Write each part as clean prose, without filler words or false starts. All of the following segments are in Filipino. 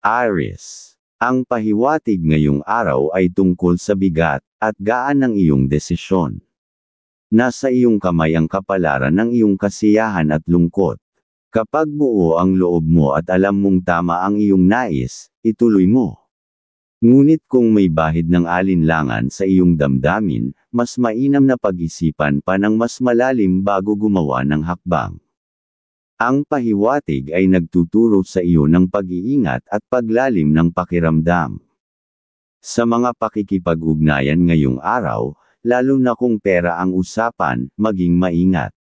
Aries. Ang pahiwatig ngayong araw ay tungkol sa bigat at gaan ng iyong desisyon. Nasa iyong kamay ang kapalaran ng iyong kasiyahan at lungkot. Kapag buo ang loob mo at alam mong tama ang iyong nais, ituloy mo. Ngunit kung may bahid ng alinlangan sa iyong damdamin, mas mainam na pag-isipan pa ng mas malalim bago gumawa ng hakbang. Ang pahiwatig ay nagtuturo sa iyo ng pag-iingat at paglalim ng pakiramdam. Sa mga pakikipag-ugnayan ngayong araw, lalo na kung pera ang usapan, maging maingat.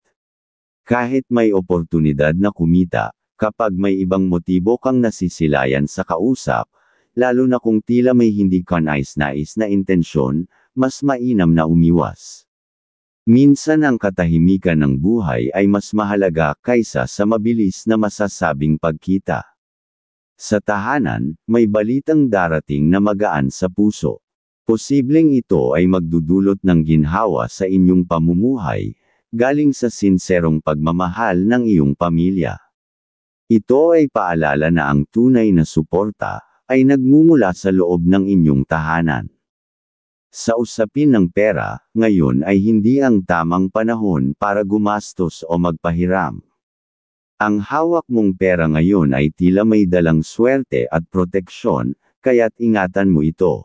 Kahit may oportunidad na kumita, kapag may ibang motibo kang nasisilayan sa kausap, lalo na kung tila may hindi ka nais-nais na intensyon, mas mainam na umiwas. Minsan ang katahimikan ng buhay ay mas mahalaga kaysa sa mabilis na masasabing pagkita. Sa tahanan, may balitang darating na magaan sa puso. Posibleng ito ay magdudulot ng ginhawa sa inyong pamumuhay, galing sa sinserong pagmamahal ng iyong pamilya. Ito ay paalala na ang tunay na suporta ay nagmumula sa loob ng inyong tahanan. Sa usapin ng pera, ngayon ay hindi ang tamang panahon para gumastos o magpahiram. Ang hawak mong pera ngayon ay tila may dalang swerte at proteksyon, kaya't ingatan mo ito.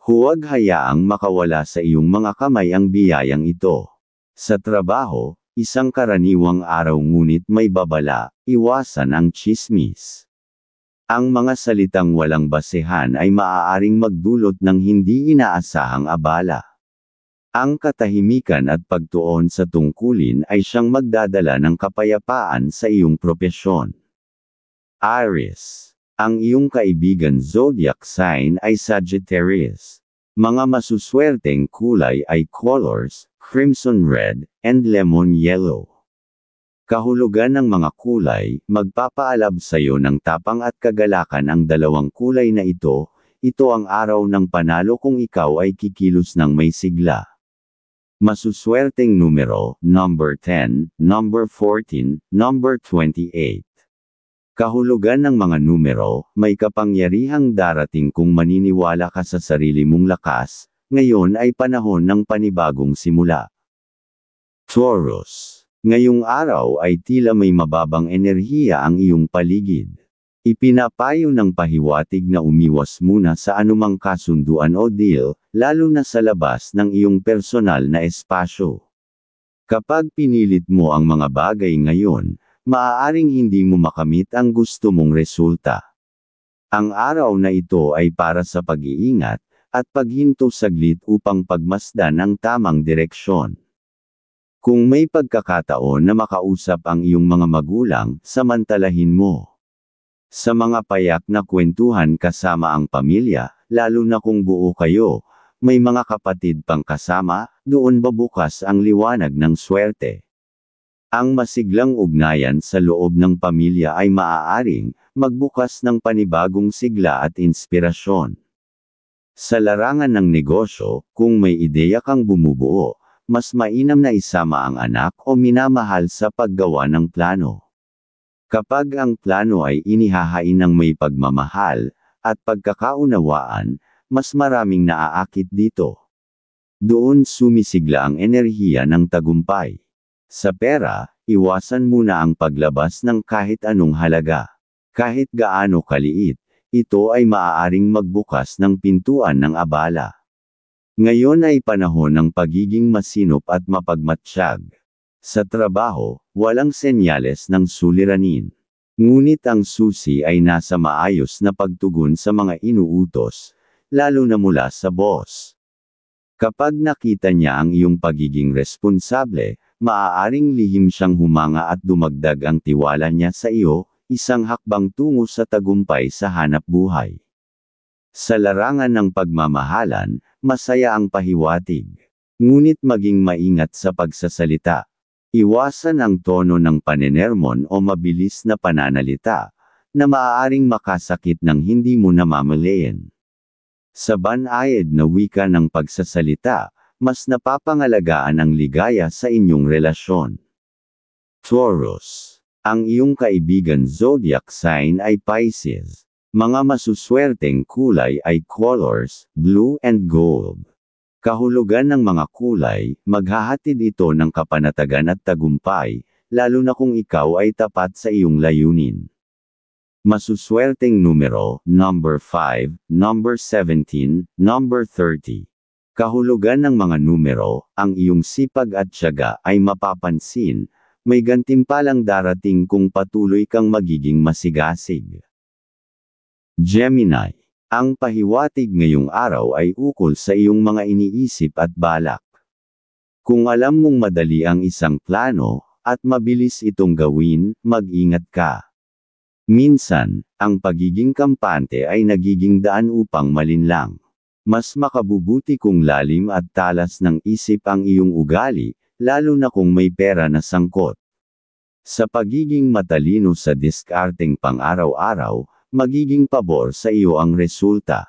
Huwag hayaang makawala sa iyong mga kamay ang biyayang ito. Sa trabaho, isang karaniwang araw ngunit may babala, iwasan ang tsismis. Ang mga salitang walang basehan ay maaaring magdulot ng hindi inaasahang abala. Ang katahimikan at pagtuon sa tungkulin ay siyang magdadala ng kapayapaan sa iyong propesyon. Aries. Ang iyong kaibigan zodiac sign ay Sagittarius. Mga masuswerteng kulay ay colors, crimson red, and lemon yellow. Kahulugan ng mga kulay, magpapaalab sa iyo ng tapang at kagalakan ang dalawang kulay na ito ang araw ng panalo kung ikaw ay kikilos ng may sigla. Masuswerteng numero, number 10, number 14, number 28. Kahulugan ng mga numero, may kapangyarihang darating kung maniniwala ka sa sarili mong lakas, ngayon ay panahon ng panibagong simula. Taurus. Ngayong araw ay tila may mababang enerhiya ang iyong paligid. Ipinapayo ng pahiwatig na umiwas muna sa anumang kasunduan o deal, lalo na sa labas ng iyong personal na espasyo. Kapag pinilit mo ang mga bagay ngayon, maaaring hindi mo makamit ang gusto mong resulta. Ang araw na ito ay para sa pag-iingat, at paghinto saglit upang pagmasdan ang tamang direksyon. Kung may pagkakataon na makausap ang iyong mga magulang, samantalahin mo. Sa mga payak na kwentuhan kasama ang pamilya, lalo na kung buo kayo, may mga kapatid pang kasama, doon babukas ang liwanag ng swerte. Ang masiglang ugnayan sa loob ng pamilya ay maaaring magbukas ng panibagong sigla at inspirasyon. Sa larangan ng negosyo, kung may ideya kang bumubuo, mas mainam na isama ang anak o minamahal sa paggawa ng plano. Kapag ang plano ay inihahain ng may pagmamahal at pagkakaunawaan, mas maraming naaakit dito. Doon sumisigla ang enerhiya ng tagumpay. Sa pera, iwasan muna ang paglabas ng kahit anong halaga. Kahit gaano kaliit, ito ay maaaring magbukas ng pintuan ng abala. Ngayon ay panahon ng pagiging masinop at mapagmatsyag. Sa trabaho, walang senyales ng suliranin. Ngunit ang susi ay nasa maayos na pagtugon sa mga inuutos, lalo na mula sa boss. Kapag nakita niya ang iyong pagiging responsable, maaaring lihim siyang humanga at dumagdag ang tiwala niya sa iyo, isang hakbang tungo sa tagumpay sa hanap buhay. Sa larangan ng pagmamahalan, masaya ang pahiwatig. Ngunit maging maingat sa pagsasalita. Iwasan ang tono ng panenermon o mabilis na pananalita, na maaaring makasakit ng hindi mo namamalayan. Sa banayad na wika ng pagsasalita, mas napapangalagaan ang ligaya sa inyong relasyon. Taurus. Ang iyong kaibigan zodiac sign ay Pisces. Mga masuswerteng kulay ay colors, blue and gold. Kahulugan ng mga kulay, maghahatid ito ng kapanatagan at tagumpay, lalo na kung ikaw ay tapat sa iyong layunin. Masuswerteng numero, number 5, number 17, number 30. Kahulugan ng mga numero, ang iyong sipag at tiyaga ay mapapansin, may gantimpalang darating kung patuloy kang magiging masigasig. Gemini. Ang pahiwatig ngayong araw ay ukol sa iyong mga iniisip at balak. Kung alam mong madali ang isang plano, at mabilis itong gawin, mag-ingat ka. Minsan, ang pagiging kampante ay nagiging daan upang malinlang. Mas makabubuti kung lalim at talas ng isip ang iyong ugali, lalo na kung may pera na sangkot. Sa pagiging matalino sa diskarteng pang-araw-araw, magiging pabor sa iyo ang resulta.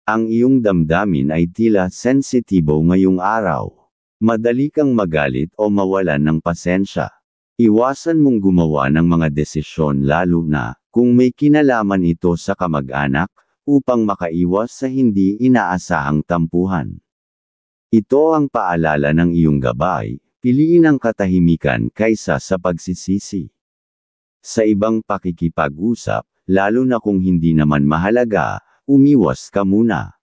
Ang iyong damdamin ay tila sensitibo ngayong araw. Madali kang magalit o mawalan ng pasensya. Iwasan mong gumawa ng mga desisyon lalo na, kung may kinalaman ito sa kamag-anak, upang makaiwas sa hindi inaasahang tampuhan. Ito ang paalala ng iyong gabay, piliin ang katahimikan kaysa sa pagsisisi. Sa ibang pakikipag-usap, lalo na kung hindi naman mahalaga, umiwas ka muna.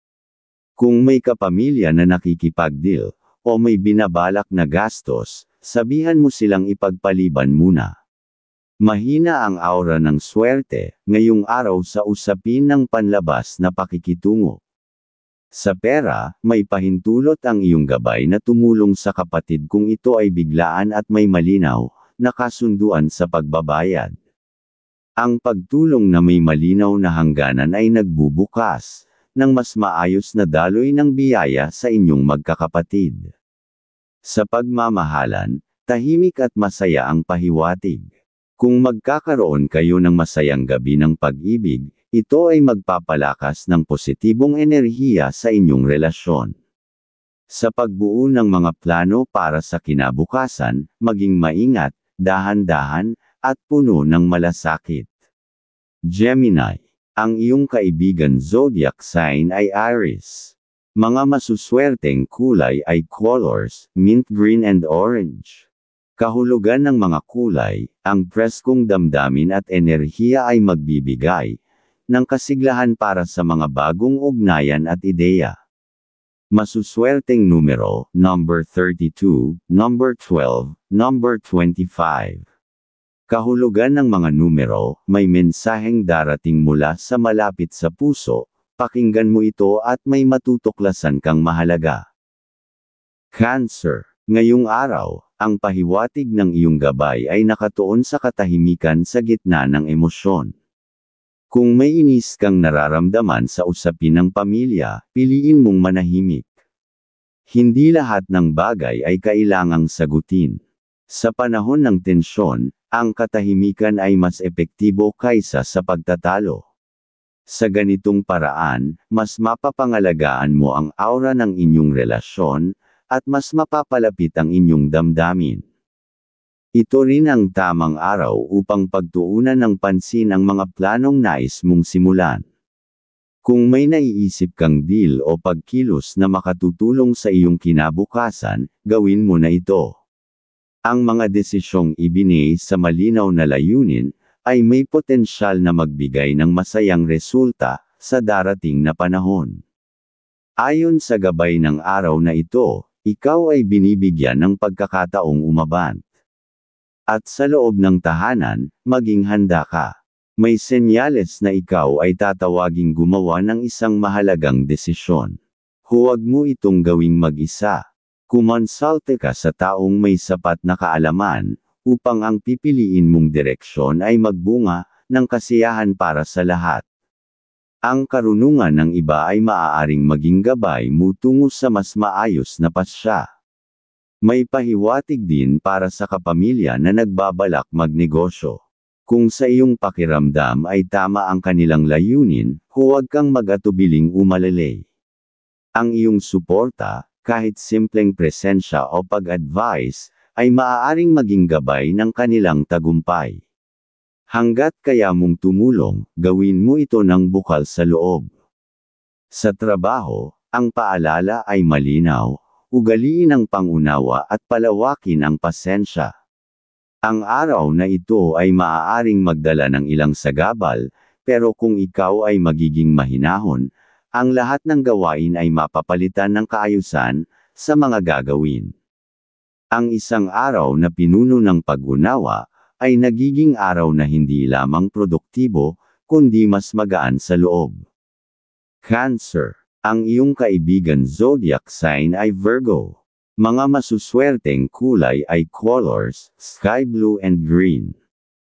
Kung may kapamilya na nakikipag-deal, o may binabalak na gastos, sabihan mo silang ipagpaliban muna. Mahina ang aura ng swerte, ngayong araw sa usapin ng panlabas na pakikitungo. Sa pera, may pahintulot ang iyong gabay na tumulong sa kapatid kung ito ay biglaan at may malinaw na kasunduan sa pagbabayad. Ang pagtulong na may malinaw na hangganan ay nagbubukas ng mas maayos na daloy ng biyaya sa inyong magkakapatid. Sa pagmamahalan, tahimik at masaya ang pahiwatig. Kung magkakaroon kayo ng masayang gabi ng pag-ibig, ito ay magpapalakas ng positibong enerhiya sa inyong relasyon. Sa pagbuo ng mga plano para sa kinabukasan, maging maingat, dahan-dahan, at puno ng malasakit. Gemini. Ang iyong kaibigan zodiac sign ay Aries. Mga masuswerteng kulay ay colors, mint green and orange. Kahulugan ng mga kulay, ang preskong damdamin at enerhiya ay magbibigay ng kasiglahan para sa mga bagong ugnayan at ideya. Masuswerteng numero, number 32, number 12, number 25. Kahulugan ng mga numero, may mensaheng darating mula sa malapit sa puso, pakinggan mo ito at may matutuklasan kang mahalaga. Cancer. Ngayong araw, ang pahiwatig ng iyong gabay ay nakatuon sa katahimikan sa gitna ng emosyon. Kung may inis kang nararamdaman sa usapin ng pamilya, piliin mong manahimik. Hindi lahat ng bagay ay kailangang sagutin. Sa panahon ng tensyon, ang katahimikan ay mas epektibo kaysa sa pagtatalo. Sa ganitong paraan, mas mapapangalagaan mo ang aura ng inyong relasyon, at mas mapapalapit ang inyong damdamin. Ito rin ang tamang araw upang pagtuunan ng pansin ang mga planong nais mong simulan. Kung may naiisip kang deal o pagkilos na makatutulong sa iyong kinabukasan, gawin mo na ito. Ang mga desisyong ibinigay sa malinaw na layunin, ay may potensyal na magbigay ng masayang resulta, sa darating na panahon. Ayon sa gabay ng araw na ito, ikaw ay binibigyan ng pagkakataong umabant. At sa loob ng tahanan, maging handa ka. May senyales na ikaw ay tatawaging gumawa ng isang mahalagang desisyon. Huwag mo itong gawing mag-isa. Kumonsulte ka sa taong may sapat na kaalaman, upang ang pipiliin mong direksyon ay magbunga ng kasiyahan para sa lahat. Ang karunungan ng iba ay maaaring maging gabay mo tungo sa mas maayos na pasya. May pahiwatig din para sa kapamilya na nagbabalak magnegosyo. Kung sa iyong pakiramdam ay tama ang kanilang layunin, huwag kang mag-atubiling umalalay. Ang iyong suporta, kahit simpleng presensya o pag-advise, ay maaaring maging gabay ng kanilang tagumpay. Hanggat kaya mong tumulong, gawin mo ito ng bukal sa loob. Sa trabaho, ang paalala ay malinaw, ugaliin ang pangunawa at palawakin ang pasensya. Ang araw na ito ay maaaring magdala ng ilang sagabal, pero kung ikaw ay magiging mahinahon, ang lahat ng gawain ay mapapalitan ng kaayusan sa mga gagawin. Ang isang araw na pinuno ng pag-unawa ay nagiging araw na hindi lamang produktibo, kundi mas magaan sa loob. Cancer. Ang iyong kaibigan zodiac sign ay Virgo. Mga masuswerteng kulay ay colors, sky blue and green.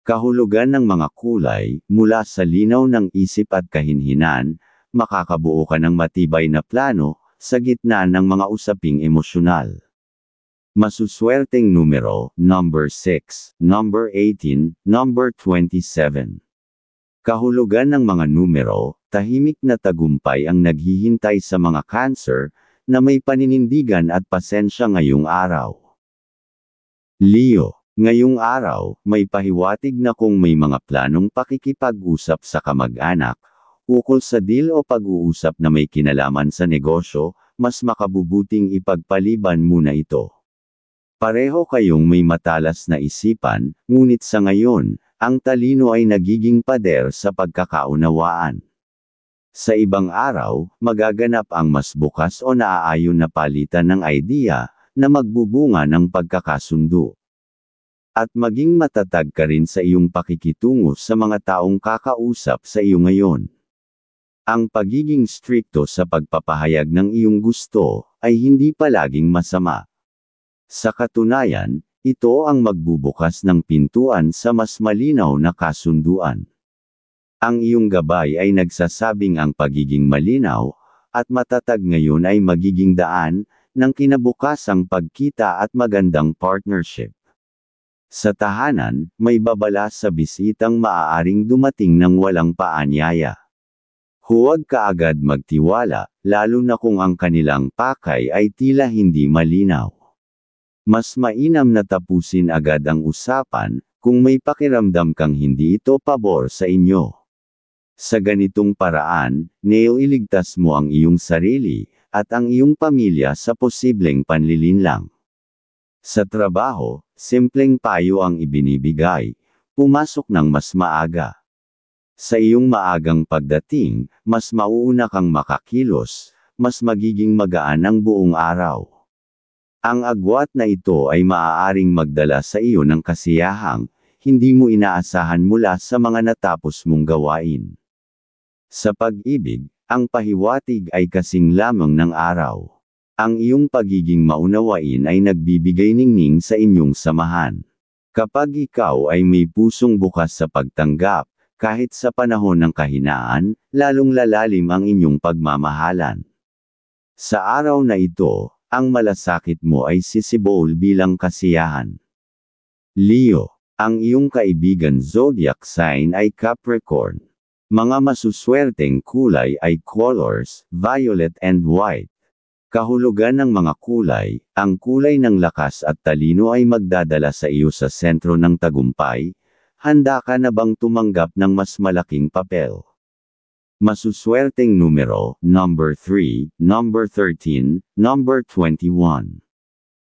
Kahulugan ng mga kulay, mula sa linaw ng isip at kahinhinan, makakabuo ka ng matibay na plano, sa gitna ng mga usaping emosyonal. Masuswerteng numero, number 6, number 18, number 27. Kahulugan ng mga numero, tahimik na tagumpay ang naghihintay sa mga Cancer, na may paninindigan at pasensya ngayong araw. Leo. Ngayong araw, may pahiwatig na kung may mga planong pakikipag-usap sa kamag-anak, ukol sa deal o pag-uusap na may kinalaman sa negosyo, mas makabubuting ipagpaliban muna ito. Pareho kayong may matalas na isipan, ngunit sa ngayon, ang talino ay nagiging pader sa pagkakaunawaan. Sa ibang araw, magaganap ang mas bukas o naaayon na palitan ng idea, na magbubunga ng pagkakasundo. At maging matatag ka rin sa iyong pakikitungo sa mga taong kakausap sa iyo ngayon. Ang pagiging strikto sa pagpapahayag ng iyong gusto, ay hindi palaging masama. Sa katunayan, ito ang magbubukas ng pintuan sa mas malinaw na kasunduan. Ang iyong gabay ay nagsasabing ang pagiging malinaw, at matatag ngayon ay magiging daan, ng kinabukasang pagkita at magandang partnership. Sa tahanan, may babala sa bisitang maaaring dumating ng walang paanyaya. Huwag kaagad magtiwala, lalo na kung ang kanilang pakay ay tila hindi malinaw. Mas mainam na tapusin agad ang usapan, kung may pakiramdam kang hindi ito pabor sa inyo. Sa ganitong paraan, nailigtas mo ang iyong sarili, at ang iyong pamilya sa posibleng panlilinlang. Sa trabaho, simpleng payo ang ibinibigay, pumasok ng mas maaga. Sa iyong maagang pagdating, mas mauuna kang makakilos, mas magiging magaan ang buong araw. Ang agwat na ito ay maaaring magdala sa iyo ng kasiyahang, hindi mo inaasahan mula sa mga natapos mong gawain. Sa pag-ibig, ang pahiwatig ay kasing lamang ng araw. Ang iyong pagiging maunawain ay nagbibigay ningning sa inyong samahan. Kapag ikaw ay may pusong bukas sa pagtanggap, kahit sa panahon ng kahinaan, lalong lalalim ang inyong pagmamahalan. Sa araw na ito, ang malasakit mo ay sisibol bilang kasiyahan. Leo. Ang iyong kaibigan zodiac sign ay Capricorn. Mga masuswerteng kulay ay colors, violet and white. Kahulugan ng mga kulay, ang kulay ng lakas at talino ay magdadala sa iyo sa sentro ng tagumpay. Handa ka na bang tumanggap ng mas malaking papel? Masuswerteng numero, number 3, number 13, number 21.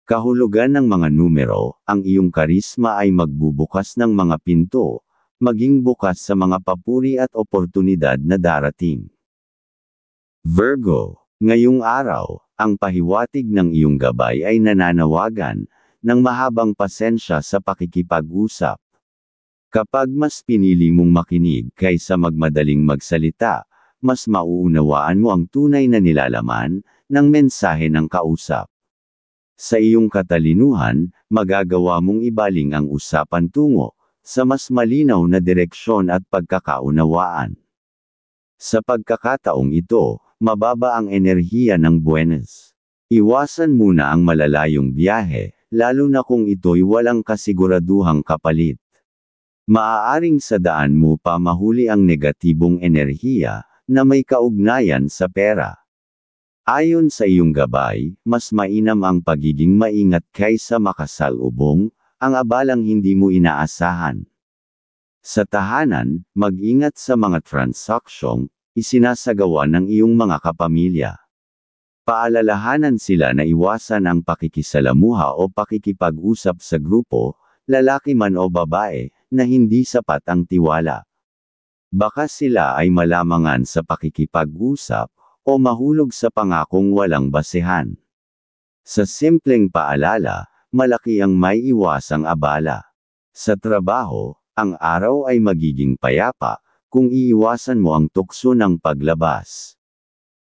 Kahulugan ng mga numero, ang iyong karisma ay magbubukas ng mga pinto, maging bukas sa mga papuri at oportunidad na darating. Virgo. Ngayong araw, ang pahiwatig ng iyong gabay ay nananawagan, ng mahabang pasensya sa pakikipag-usap. Kapag mas pinili mong makinig kaysa magmadaling magsalita, mas mauunawaan mo ang tunay na nilalaman, ng mensahe ng kausap. Sa iyong katalinuhan, magagawa mong ibaling ang usapan tungo, sa mas malinaw na direksyon at pagkakaunawaan. Sa pagkakataong ito, mababa ang enerhiya ng Buenos. Iwasan muna ang malalayong biyahe, lalo na kung ito'y walang kasiguraduhang kapalit. Maaaring sa daan mo pa mahuli ang negatibong enerhiya, na may kaugnayan sa pera. Ayon sa iyong gabay, mas mainam ang pagiging maingat kaysa makasalubong, ang abalang hindi mo inaasahan. Sa tahanan, mag-ingat sa mga transaksyong isinasagawa ng iyong mga kapamilya. Paalalahanan sila na iwasan ang pakikisalamuha o pakikipag-usap sa grupo, lalaki man o babae, na hindi sapat ang tiwala. Baka sila ay malamangan sa pakikipag-usap, o mahulog sa pangakong walang basehan. Sa simpleng paalala, malaki ang may iwasang abala. Sa trabaho, ang araw ay magiging payapa, kung iiwasan mo ang tukso ng paglabas.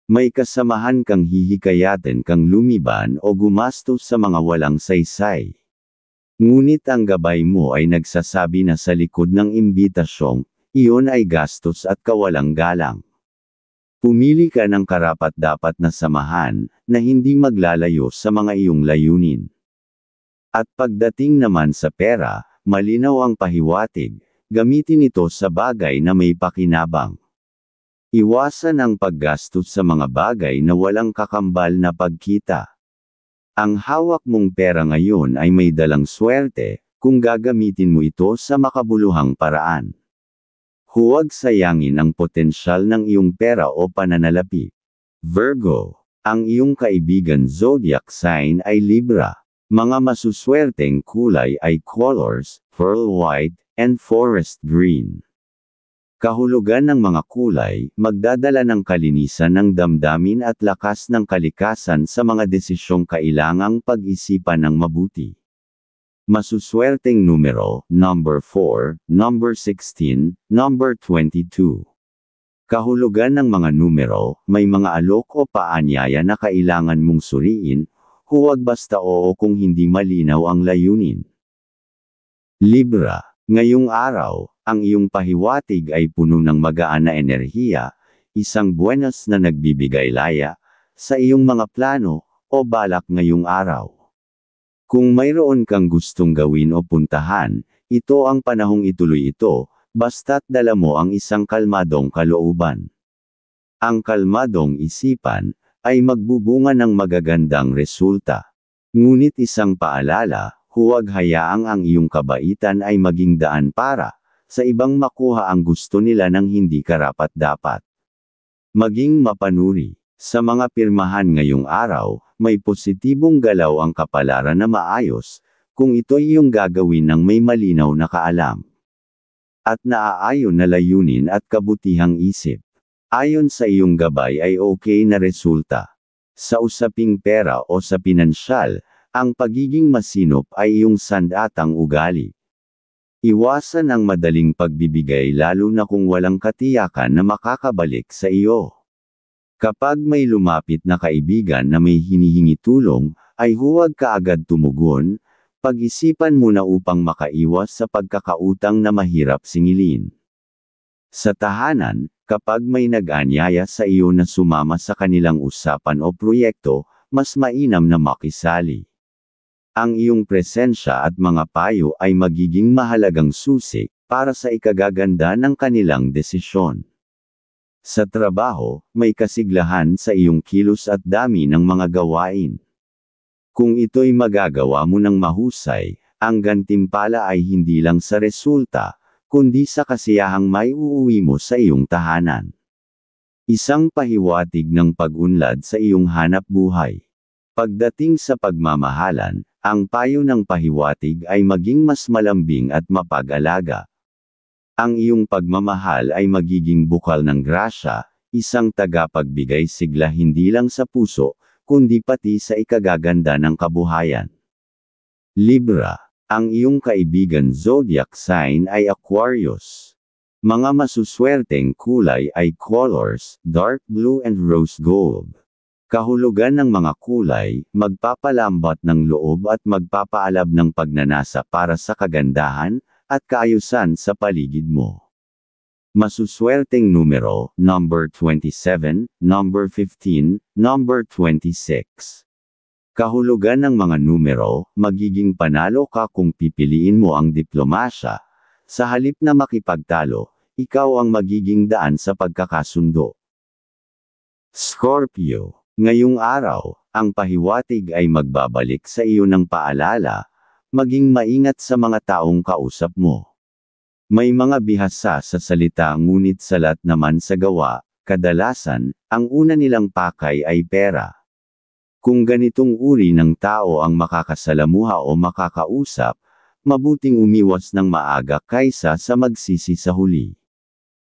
May kasamahan kang hihikayatin kang lumiban o gumastos sa mga walang saysay. Ngunit ang gabay mo ay nagsasabi na sa likod ng imbitasyong, iyon ay gastos at kawalang galang. Pumili ka ng karapat-dapat na samahan, na hindi maglalayo sa mga iyong layunin. At pagdating naman sa pera, malinaw ang pahiwatig, gamitin ito sa bagay na may pakinabang. Iwasan ang paggastos sa mga bagay na walang kakambal na pagkita. Ang hawak mong pera ngayon ay may dalang swerte, kung gagamitin mo ito sa makabuluhang paraan. Huwag sayangin ang potensyal ng iyong pera o pananalapi. Virgo, ang iyong kaibigan zodiac sign ay Libra. Mga masuswerteng kulay ay colors, pearl white, and forest green. Kahulugan ng mga kulay, magdadala ng kalinisan ng damdamin at lakas ng kalikasan sa mga desisyong kailangang pag-isipan ng mabuti. Masuswerteng numero, number 4, number 16, number 22. Kahulugan ng mga numero, may mga alok o paanyaya na kailangan mong suriin, huwag basta oo kung hindi malinaw ang layunin. Libra, ngayong araw, ang iyong pahiwatig ay puno ng magaan na enerhiya, isang buenas na nagbibigay laya, sa iyong mga plano, o balak ngayong araw. Kung mayroon kang gustong gawin o puntahan, ito ang panahong ituloy ito, basta't dala mo ang isang kalmadong kalooban. Ang kalmadong isipan, ay magbubunga ng magagandang resulta. Ngunit isang paalala, huwag hayaang ang iyong kabaitan ay maging daan para, sa ibang makuha ang gusto nila ng hindi karapat-dapat. Maging mapanuri. Sa mga pirmahan ngayong araw, may positibong galaw ang kapalaran na maayos, kung ito'y iyong gagawin ng may malinaw na kaalam. At naaayon na layunin at kabutihang isip. Ayon sa iyong gabay ay okay na resulta. Sa usaping pera o sa pinansyal, ang pagiging masinop ay iyong sandatang ugali. Iwasan ang madaling pagbibigay lalo na kung walang katiyakan na makakabalik sa iyo. Kapag may lumapit na kaibigan na may hinihingi tulong, ay huwag kaagad tumugon, pag-isipan muna upang makaiwas sa pagkakautang na mahirap singilin. Sa tahanan, kapag may nag-anyaya sa iyo na sumama sa kanilang usapan o proyekto, mas mainam na makisali. Ang iyong presensya at mga payo ay magiging mahalagang susi, para sa ikagaganda ng kanilang desisyon. Sa trabaho, may kasiglahan sa iyong kilos at dami ng mga gawain. Kung ito'y magagawa mo ng mahusay, ang gantimpala ay hindi lang sa resulta, kundi sa kasiyahang may uuwi mo sa iyong tahanan. Isang pahiwatig ng pag-unlad sa iyong hanap buhay. Pagdating sa pagmamahalan, ang payo ng pahiwatig ay maging mas malambing at mapag-alaga. Ang iyong pagmamahal ay magiging bukal ng grasya, isang tagapagbigay sigla hindi lang sa puso, kundi pati sa ikagaganda ng kabuhayan. Libra, ang iyong kaibigan zodiac sign ay Aquarius. Mga masuswerteng kulay ay colors, dark blue and rose gold. Kahulugan ng mga kulay, magpapalambat ng loob at magpapaalab ng pagnanasa para sa kagandahan, at kaayusan sa paligid mo. Masuswerteng numero, number 27, number 15, number 26. Kahulugan ng mga numero, magiging panalo ka kung pipiliin mo ang diplomasya. Sa halip na makipagtalo, ikaw ang magiging daan sa pagkakasundo. Scorpio, ngayong araw, ang pahiwatig ay magbabalik sa iyo ng paalala, maging maingat sa mga taong kausap mo. May mga bihasa sa salita ngunit salat naman sa gawa, kadalasan, ang una nilang pakay ay pera. Kung ganitong uri ng tao ang makakasalamuha o makakausap, mabuting umiwas ng maaga kaysa sa magsisi sa huli.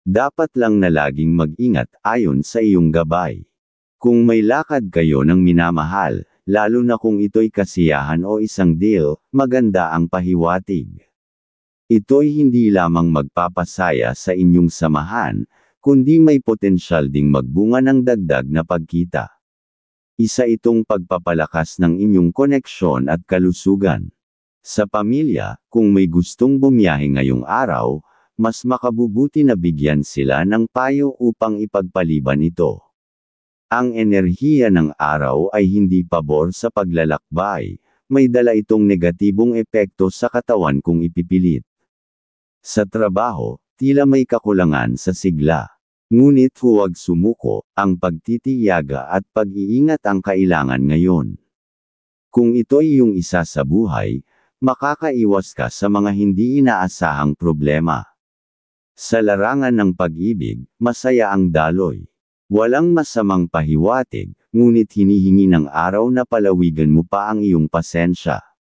Dapat lang na laging mag-ingat ayon sa iyong gabay. Kung may lakad kayo ng minamahal, lalo na kung ito'y kasiyahan o isang deal, maganda ang pahiwatig. Ito'y hindi lamang magpapasaya sa inyong samahan, kundi may potensyal ding magbunga ng dagdag na pagkita. Isa itong pagpapalakas ng inyong koneksyon at kalusugan. Sa pamilya, kung may gustong bumiyahe ngayong araw, mas makabubuti na bigyan sila ng payo upang ipagpaliban ito. Ang enerhiya ng araw ay hindi pabor sa paglalakbay, may dala itong negatibong epekto sa katawan kung ipipilit. Sa trabaho, tila may kakulangan sa sigla. Ngunit huwag sumuko, ang pagtitiyaga at pag-iingat ang kailangan ngayon. Kung ito'y iyong isa sa buhay, makakaiwas ka sa mga hindi inaasahang problema. Sa larangan ng pag-ibig, masaya ang daloy. Walang masamang pahiwatig, ngunit hinihingi ng araw na palawigan mo pa ang iyong pasensya.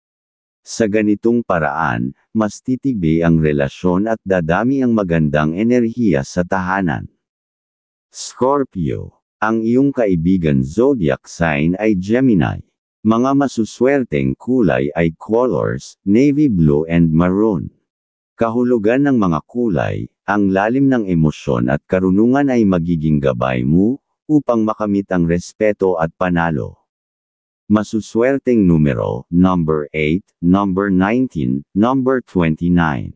Sa ganitong paraan, mas titibay ang relasyon at dadami ang magandang enerhiya sa tahanan. Scorpio. Ang iyong kaibigan zodiac sign ay Gemini. Mga masuswerteng kulay ay colors, navy blue and maroon. Kahulugan ng mga kulay, ang lalim ng emosyon at karunungan ay magiging gabay mo, upang makamit ang respeto at panalo. Masuswerteng numero, number 8, number 19, number 29.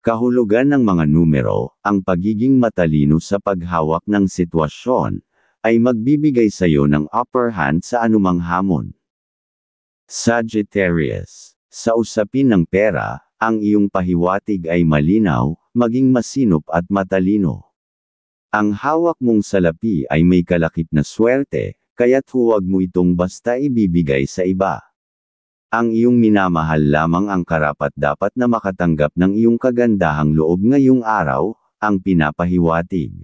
Kahulugan ng mga numero, ang pagiging matalino sa paghawak ng sitwasyon, ay magbibigay sa iyo ng upper hand sa anumang hamon. Sagittarius. Sa usapin ng pera, ang iyong pahiwatig ay malinaw, maging masinop at matalino. Ang hawak mong salapi ay may kalakip na swerte, kaya't huwag mo itong basta ibibigay sa iba. Ang iyong minamahal lamang ang karapat-dapat na makatanggap ng iyong kagandahang loob ngayong araw, ang pinapahiwatig.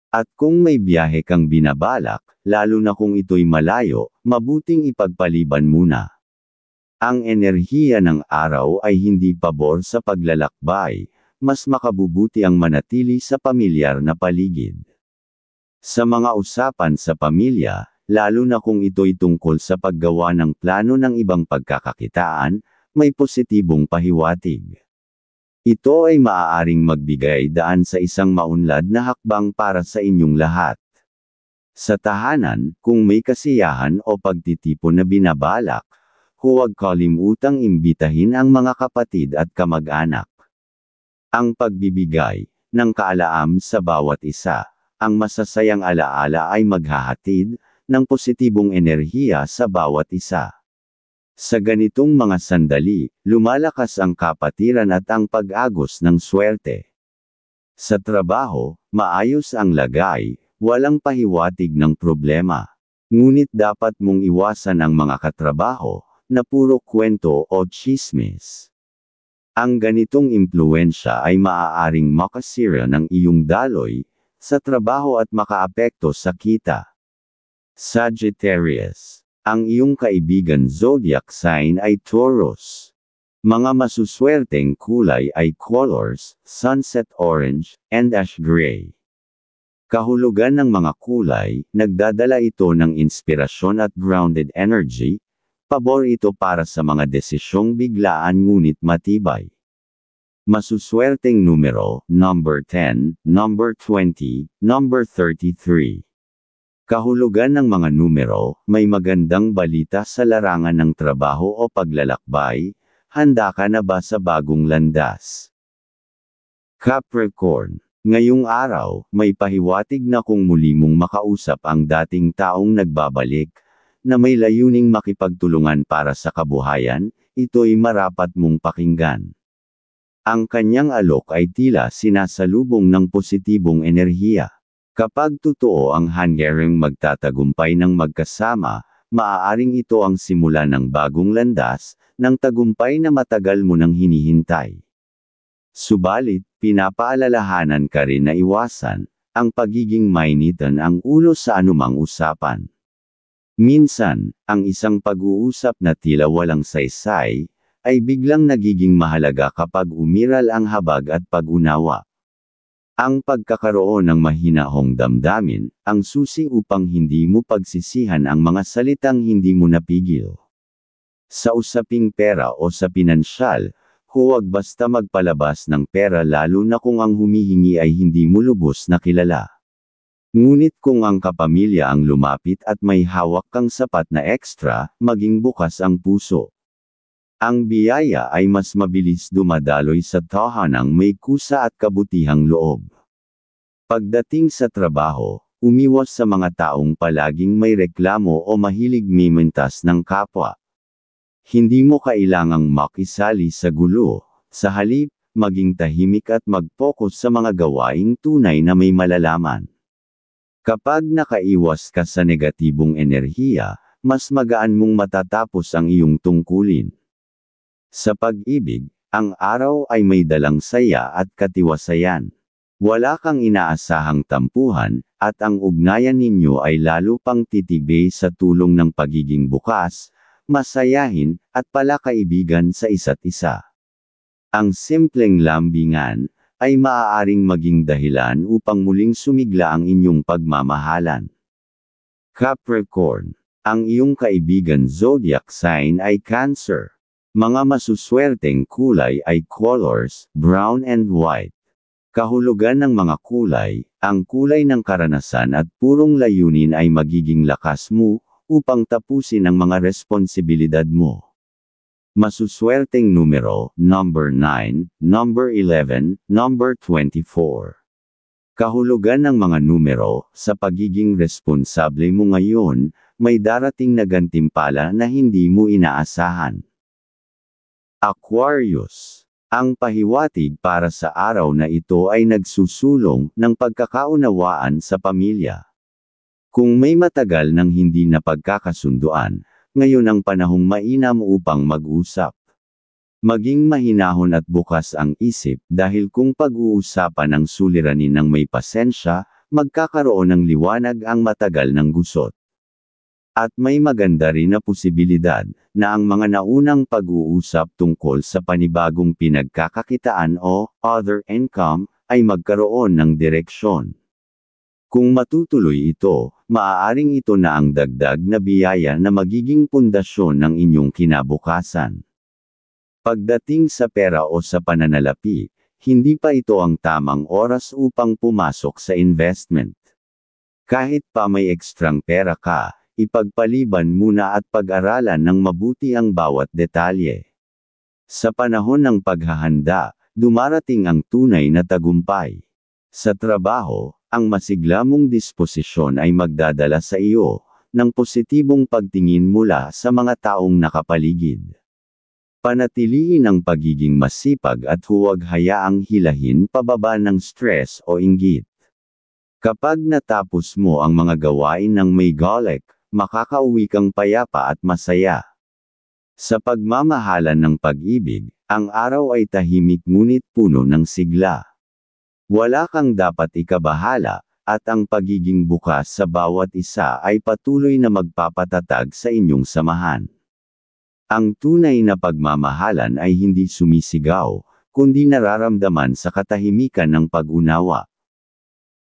At kung may biyahe kang binabalak, lalo na kung ito'y malayo, mabuting ipagpaliban muna. Ang enerhiya ng araw ay hindi pabor sa paglalakbay, mas makabubuti ang manatili sa pamilyar na paligid. Sa mga usapan sa pamilya, lalo na kung ito'y tungkol sa paggawa ng plano ng ibang pagkakakitaan, may positibong pahiwatig. Ito ay maaaring magbigay daan sa isang maunlad na hakbang para sa inyong lahat. Sa tahanan, kung may kasiyahan o pagtitipon na binabalak, huwag kalimutang imbitahin ang mga kapatid at kamag-anak. Ang pagbibigay ng kaalaam sa bawat isa, ang masasayang alaala ay maghahatid ng positibong enerhiya sa bawat isa. Sa ganitong mga sandali, lumalakas ang kapatiran at ang pag-agos ng swerte. Sa trabaho, maayos ang lagay, walang pahiwatig ng problema. Ngunit dapat mong iwasan ang mga katrabaho na puro kwento o tsismis. Ang ganitong impluwensya ay maaaring makasira ng iyong daloy sa trabaho at makaapekto sa kita. Sagittarius. Ang iyong kaibigan zodiac sign ay Taurus. Mga masuswerteng kulay ay colors, sunset orange, and ash gray. Kahulugan ng mga kulay, nagdadala ito ng inspirasyon at grounded energy, pabor ito para sa mga desisyong biglaan ngunit matibay. Masuswerteng numero, number 10, number 20, number 33. Kahulugan ng mga numero, may magandang balita sa larangan ng trabaho o paglalakbay, handa ka na ba sa bagong landas? Capricorn. Ngayong araw, may pahiwatig na kung muli mong makausap ang dating taong nagbabalik, na may layuning makipagtulungan para sa kabuhayan, ito'y marapat mong pakinggan. Ang kanyang alok ay tila sinasalubong ng positibong enerhiya. Kapag totoo ang hanggaring magtatagumpay ng magkasama, maaaring ito ang simula ng bagong landas, ng tagumpay na matagal mo nang hinihintay. Subalit, pinapaalalahanan ka rin na iwasan ang pagiging mainitan ang ulo sa anumang usapan. Minsan, ang isang pag-uusap na tila walang saysay, ay biglang nagiging mahalaga kapag umiral ang habag at pag-unawa. Ang pagkakaroon ng mahinahong damdamin, ang susi upang hindi mo pagsisihan ang mga salitang hindi mo napigil. Sa usaping pera o sa pinansyal, huwag basta magpalabas ng pera lalo na kung ang humihingi ay hindi mo lubos na kilala. Ngunit kung ang kapamilya ang lumapit at may hawak kang sapat na ekstra, maging bukas ang puso. Ang biyaya ay mas mabilis dumadaloy sa tahanang may kusa at kabutihang loob. Pagdating sa trabaho, umiwas sa mga taong palaging may reklamo o mahilig mimintas ng kapwa. Hindi mo kailangang makisali sa gulo, sa halip, maging tahimik at mag-focus sa mga gawaing tunay na may malalaman. Kapag nakaiwas ka sa negatibong enerhiya, mas magaan mong matatapos ang iyong tungkulin. Sa pag-ibig, ang araw ay may dalang saya at katiwasayan. Wala kang inaasahang tampuhan, at ang ugnayan ninyo ay lalo pang titibay sa tulong ng pagiging bukas, masayahin, at palakaibigan sa isa't isa. Ang simpleng lambingan, ay maaaring maging dahilan upang muling sumigla ang inyong pagmamahalan. Capricorn. Ang iyong kaibigan zodiac sign ay Cancer. Mga masuswerteng kulay ay colors, brown and white. Kahulugan ng mga kulay, ang kulay ng karanasan at purong layunin ay magiging lakas mo, upang tapusin ang mga responsibilidad mo. Masuswerteng numero, number 9, number 11, number 24. Kahulugan ng mga numero, sa pagiging responsable mo ngayon, may darating na gantimpala na hindi mo inaasahan. Aquarius. Ang pahiwatig para sa araw na ito ay nagsusulong ng pagkakaunawaan sa pamilya. Kung may matagal nang hindi na pagkakasunduan, ngayon ang panahong mainam upang mag-usap. Maging mahinahon at bukas ang isip dahil kung pag-uusapan ang suliranin ng may pasensya, magkakaroon ng liwanag ang matagal ng gusot. At may maganda rin na posibilidad na ang mga naunang pag-uusap tungkol sa panibagong pinagkakakitaan o other income ay magkaroon ng direksyon. Kung matutuloy ito, maaaring ito na ang dagdag na biyaya na magiging pundasyon ng inyong kinabukasan. Pagdating sa pera o sa pananalapi, hindi pa ito ang tamang oras upang pumasok sa investment. Kahit pa may ekstrang pera ka, ipagpaliban muna at pag-aralan ng mabuti ang bawat detalye. Sa panahon ng paghahanda, dumarating ang tunay na tagumpay. Sa trabaho, ang masigla mong disposisyon ay magdadala sa iyo ng positibong pagtingin mula sa mga taong nakapaligid. Panatilihin ang pagiging masipag at huwag hayaang hilahin pababa ng stress o inggit. Kapag natapos mo ang mga gawain ng may galak, makakauwi kang payapa at masaya. Sa pagmamahalan ng pag-ibig, ang araw ay tahimik ngunit puno ng sigla. Wala kang dapat ikabahala, at ang pagiging bukas sa bawat isa ay patuloy na magpapatatag sa inyong samahan. Ang tunay na pagmamahalan ay hindi sumisigaw, kundi nararamdaman sa katahimikan ng pag-unawa.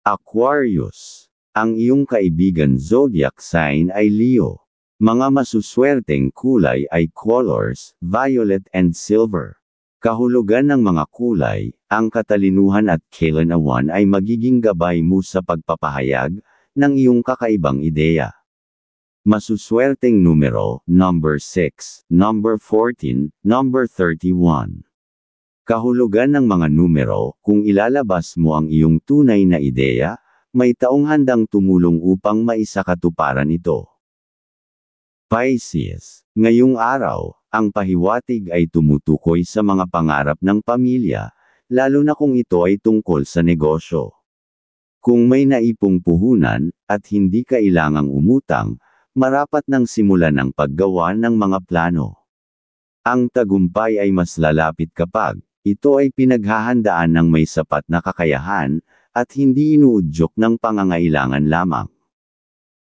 Aquarius. Ang iyong kaibigan zodiac sign ay Leo. Mga masuswerteng kulay ay colors, violet and silver. Kahulugan ng mga kulay, ang katalinuhan at kailanawan ay magiging gabay mo sa pagpapahayag ng iyong kakaibang ideya. Masuswerteng numero, number 6, number 14, number 31. Kahulugan ng mga numero, kung ilalabas mo ang iyong tunay na ideya, may taong handang tumulong upang maisakatuparan ito. Pisces. Ngayong araw, ang pahiwatig ay tumutukoy sa mga pangarap ng pamilya, lalo na kung ito ay tungkol sa negosyo. Kung may naipong puhunan, at hindi kailangang umutang, marapat nang simulan ang paggawa ng mga plano. Ang tagumpay ay mas lalapit kapag Ito ay pinaghahandaan ng may sapat na kakayahan, at hindi inuudyok ng pangangailangan lamang.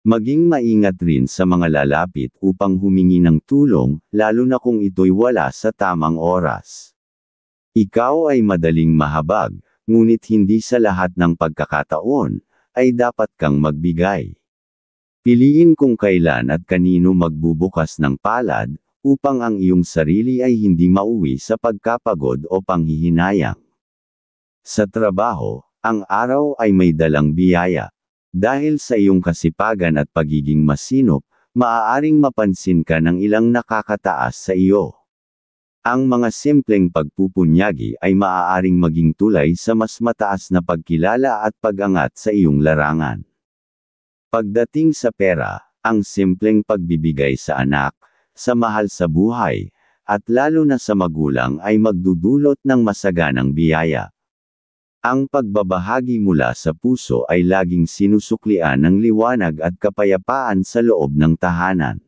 Maging maingat rin sa mga lalapit upang humingi ng tulong, lalo na kung ito'y wala sa tamang oras. Ikaw ay madaling mahabag, ngunit hindi sa lahat ng pagkakataon, ay dapat kang magbigay. Piliin kung kailan at kanino magbubukas ng palad, upang ang iyong sarili ay hindi mauwi sa pagkapagod o panghihinayang. Sa trabaho, ang araw ay may dalang biyaya. Dahil sa iyong kasipagan at pagiging masinop, maaaring mapansin ka ng ilang nakakataas sa iyo. Ang mga simpleng pagpupunyagi ay maaaring maging tulay sa mas mataas na pagkilala at pag-angat sa iyong larangan. Pagdating sa pera, ang simpleng pagbibigay sa anak, sa mahal sa buhay, at lalo na sa magulang ay magdudulot ng masaganang biyaya. Ang pagbabahagi mula sa puso ay laging sinusuklian ng liwanag at kapayapaan sa loob ng tahanan.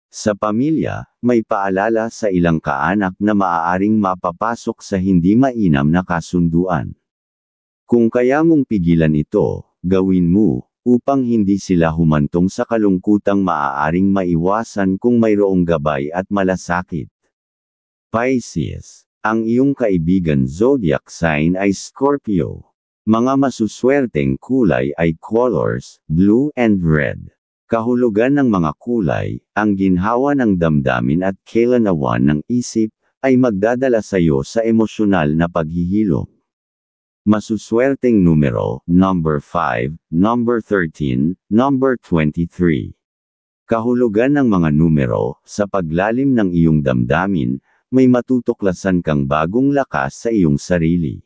Sa pamilya, may paalala sa ilang kaanak na maaaring mapapasok sa hindi mainam na kasunduan. Kung kaya mong pigilan ito, gawin mo, upang hindi sila humantong sa kalungkutang maaaring maiwasan kung mayroong gabay at malasakit. Pisces. Ang iyong kaibigan zodiac sign ay Scorpio. Mga masuswerteng kulay ay colors, blue and red. Kahulugan ng mga kulay, ang ginhawa ng damdamin at kailanawan ng isip, ay magdadala sa iyo sa emosyonal na paghihilom. Masuswerteng numero, number 5, number 13, number 23. Kahulugan ng mga numero, sa paglalim ng iyong damdamin, may matutuklasan kang bagong lakas sa iyong sarili.